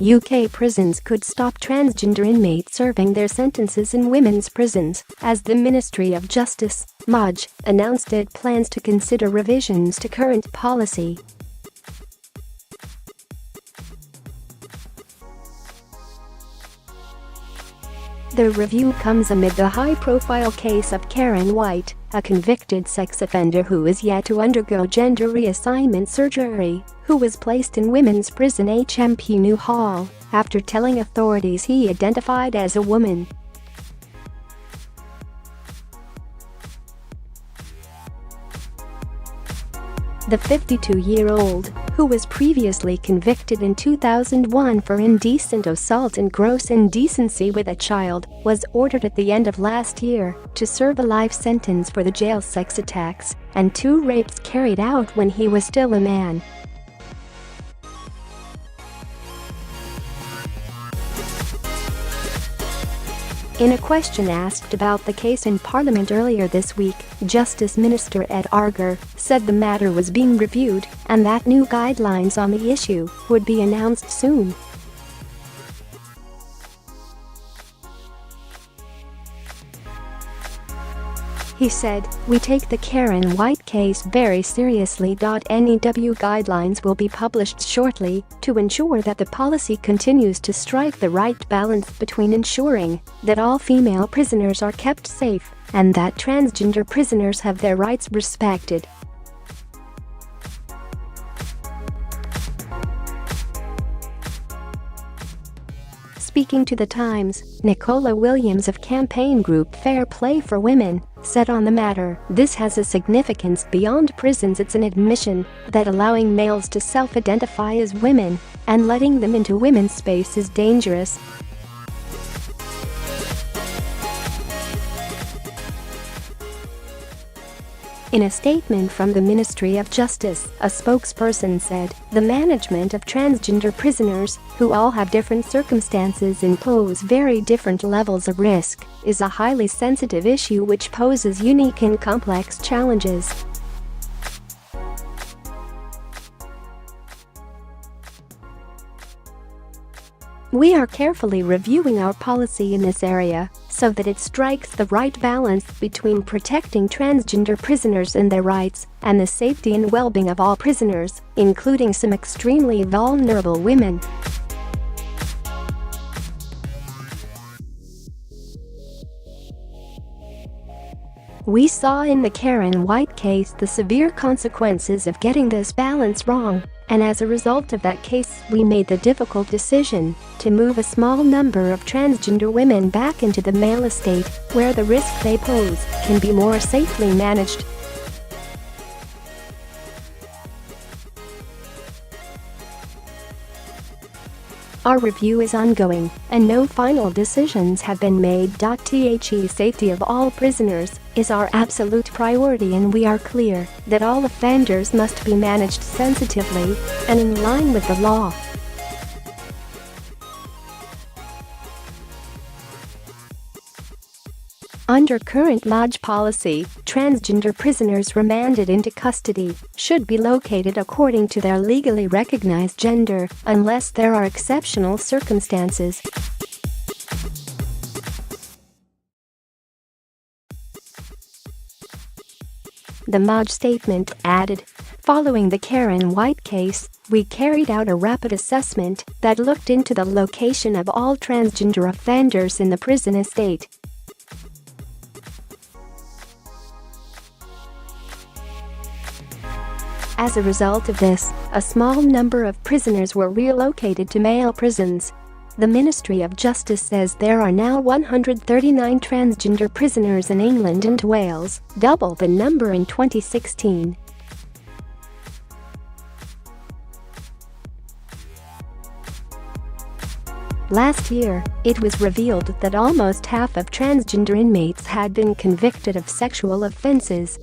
UK prisons could stop transgender inmates serving their sentences in women's prisons, as the Ministry of Justice, MOJ, announced it plans to consider revisions to current policy. The review comes amid the high-profile case of Karen White, a convicted sex offender who is yet to undergo gender reassignment surgery, who was placed in women's prison HMP New Hall after telling authorities he identified as a woman. The 52-year-old, who was previously convicted in 2001 for indecent assault and gross indecency with a child, was ordered at the end of last year to serve a life sentence for the jail sex attacks and 2 rapes carried out when he was still a man. In a question asked about the case in Parliament earlier this week, Justice Minister Ed Argar said the matter was being reviewed and that new guidelines on the issue would be announced soon. He said, "We take the Karen White case very seriously. NEW guidelines will be published shortly to ensure that the policy continues to strike the right balance between ensuring that all female prisoners are kept safe and that transgender prisoners have their rights respected." Speaking to The Times, Nicola Williams of campaign group Fair Play for Women said on the matter, "This has a significance beyond prisons. It's an admission that allowing males to self-identify as women and letting them into women's space is dangerous." In a statement from the Ministry of Justice, a spokesperson said, "The management of transgender prisoners, who all have different circumstances and pose very different levels of risk, is a highly sensitive issue which poses unique and complex challenges." "We are carefully reviewing our policy in this area so that it strikes the right balance between protecting transgender prisoners and their rights and the safety and well-being of all prisoners, including some extremely vulnerable women." "We saw in the Karen White case the severe consequences of getting this balance wrong, and as a result of that case we made the difficult decision to move a small number of transgender women back into the male estate, where the risk they pose can be more safely managed." "Our review is ongoing, and no final decisions have been made. The safety of all prisoners is our absolute priority, and we are clear that all offenders must be managed sensitively and in line with the law." Under current MOJ policy, transgender prisoners remanded into custody should be located according to their legally recognized gender, unless there are exceptional circumstances. The MOJ statement added, "Following the Karen White case, we carried out a rapid assessment that looked into the location of all transgender offenders in the prison estate. As a result of this, a small number of prisoners were relocated to male prisons." The Ministry of Justice says there are now 139 transgender prisoners in England and Wales, double the number in 2016. Last year, it was revealed that almost half of transgender inmates had been convicted of sexual offenses.